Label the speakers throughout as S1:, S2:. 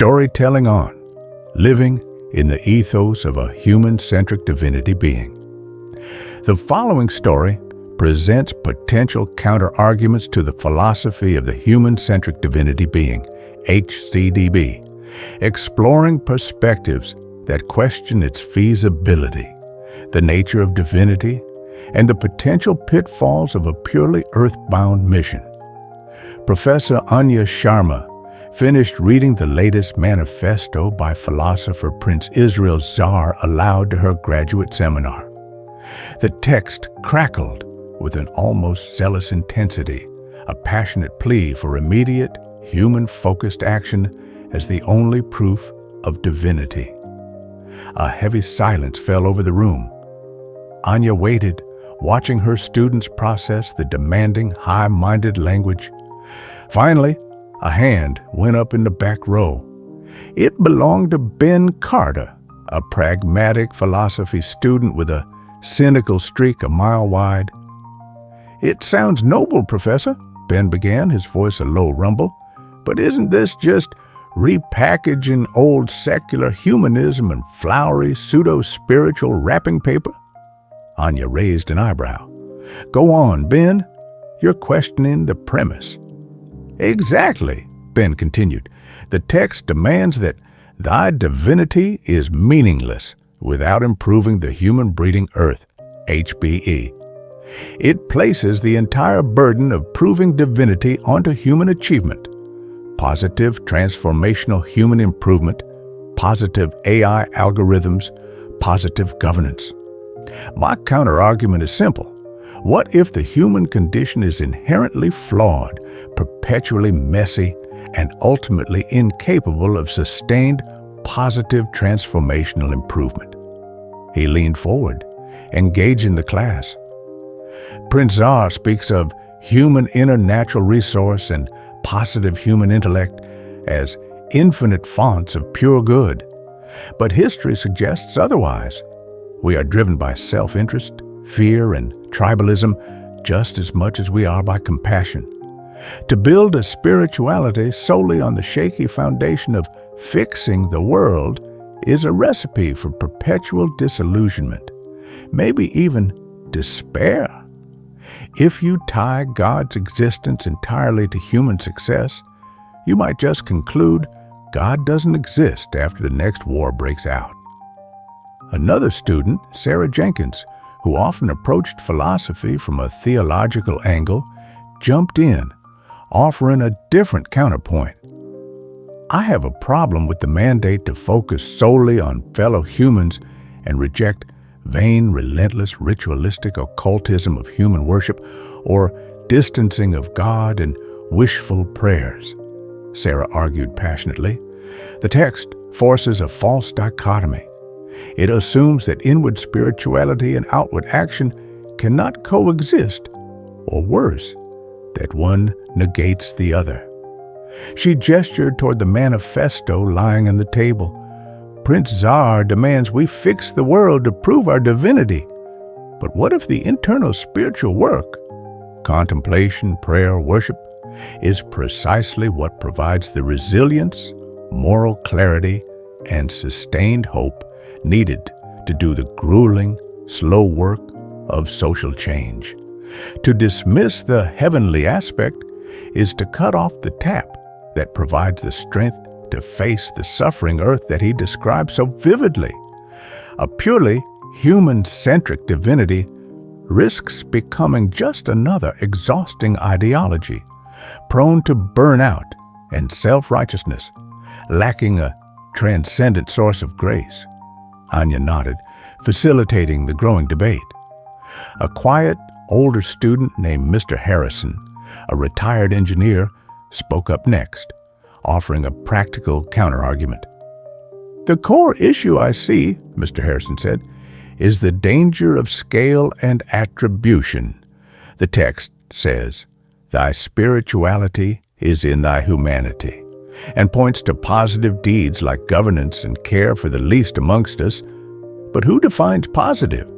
S1: storytelling on, living in the ethos of a human-centric divinity being. The following story presents potential counter-arguments to the philosophy of the human-centric divinity being, HCDB, exploring perspectives that question its feasibility, the nature of divinity, and the potential pitfalls of a purely earthbound mission. Professor Anya Sharma finished reading the latest manifesto by philosopher Prince Israel Zaar aloud to her graduate seminar. The text crackled with an almost zealous intensity, a passionate plea for immediate, human-focused action as the only proof of divinity. A heavy silence fell over the room. Anya waited, watching her students process the demanding, high-minded language. Finally, a hand went up in the back row. It belonged to Ben Carter, a pragmatic philosophy student with a cynical streak a mile wide. "It sounds noble, Professor," Ben began, his voice a low rumble. "But isn't this just repackaging old secular humanism in flowery, pseudo-spiritual wrapping paper?" Anya raised an eyebrow. "Go on, Ben. You're questioning the premise." "Exactly," Ben continued. "The text demands that thy divinity is meaningless without improving the human breeding earth, HBE. It places the entire burden of proving divinity onto human achievement, positive transformational human improvement, positive AI algorithms, positive governance. My counter-argument is simple. What if the human condition is inherently flawed, perpetually messy, and ultimately incapable of sustained, positive transformational improvement?" He leaned forward, engaging the class. "Prince Zaar speaks of human inner natural resource and positive human intellect as infinite fonts of pure good. But history suggests otherwise. We are driven by self-interest, fear, and tribalism just as much as we are by compassion. To build a spirituality solely on the shaky foundation of fixing the world is a recipe for perpetual disillusionment, maybe even despair. If you tie God's existence entirely to human success, you might just conclude God doesn't exist after the next war breaks out." Another student, Sarah Jenkins, who often approached philosophy from a theological angle, jumped in, offering a different counterpoint. "I have a problem with the mandate to focus solely on fellow humans and reject vain, relentless, ritualistic occultism of human worship or distancing of God and wishful prayers," Sarah argued passionately. "The text forces a false dichotomy. It assumes that inward spirituality and outward action cannot coexist, or worse, that one negates the other." She gestured toward the manifesto lying on the table. "Prince Zaar demands we fix the world to prove our divinity. But what if the internal spiritual work, contemplation, prayer, worship, is precisely what provides the resilience, moral clarity, and sustained hope needed to do the grueling, slow work of social change? To dismiss the heavenly aspect is to cut off the tap that provides the strength to face the suffering earth that he describes so vividly. A purely human-centric divinity risks becoming just another exhausting ideology, prone to burnout and self-righteousness, lacking a transcendent source of grace." Anya nodded, facilitating the growing debate. A quiet, older student named Mr. Harrison, a retired engineer, spoke up next, offering a practical counterargument. "The core issue I see," Mr. Harrison said, "is the danger of scale and attribution. The text says, 'Thy spirituality is in thy humanity,' and points to positive deeds like governance and care for the least amongst us. But who defines positive?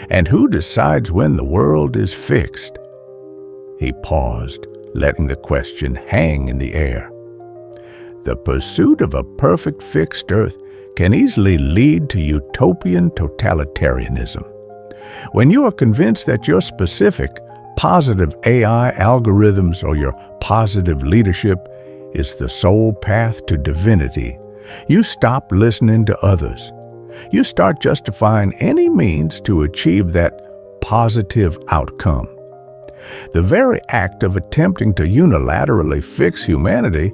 S1: And who decides when the world is fixed?" He paused, letting the question hang in the air. the pursuit of a perfect fixed earth can easily lead to utopian totalitarianism. When you are convinced that your specific positive AI algorithms or your positive leadership is the sole path to divinity, you stop listening to others. You start justifying any means to achieve that positive outcome. The very act of attempting to unilaterally fix humanity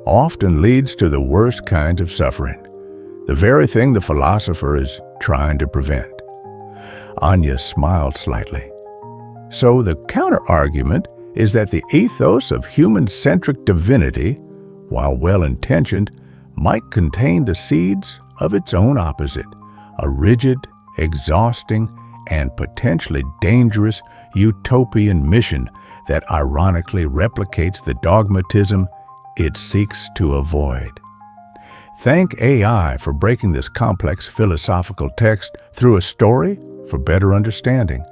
S1: often leads to the worst kinds of suffering, the very thing the philosopher is trying to prevent. Anya smiled slightly. So the counter-argument is that the ethos of human-centric divinity, while well-intentioned, might contain the seeds of its own opposite, a rigid, exhausting, and potentially dangerous utopian mission that ironically replicates the dogmatism it seeks to avoid. Thank AI for breaking this complex philosophical text through a story for better understanding.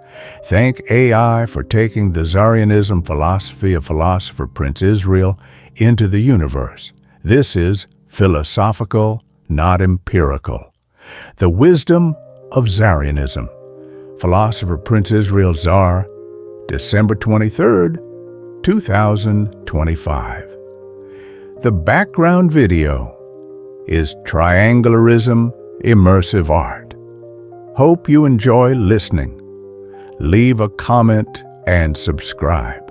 S1: Thank AI for taking the Zaarrianism philosophy of philosopher Prince Israel into the universe. This is philosophical, not empirical. The wisdom of Zaarrianism. Philosopher Prince Israel Zaar, December 23rd, 2025. The background video is Trianglerism Immersive Art. Hope you enjoy listening. Leave a comment and subscribe.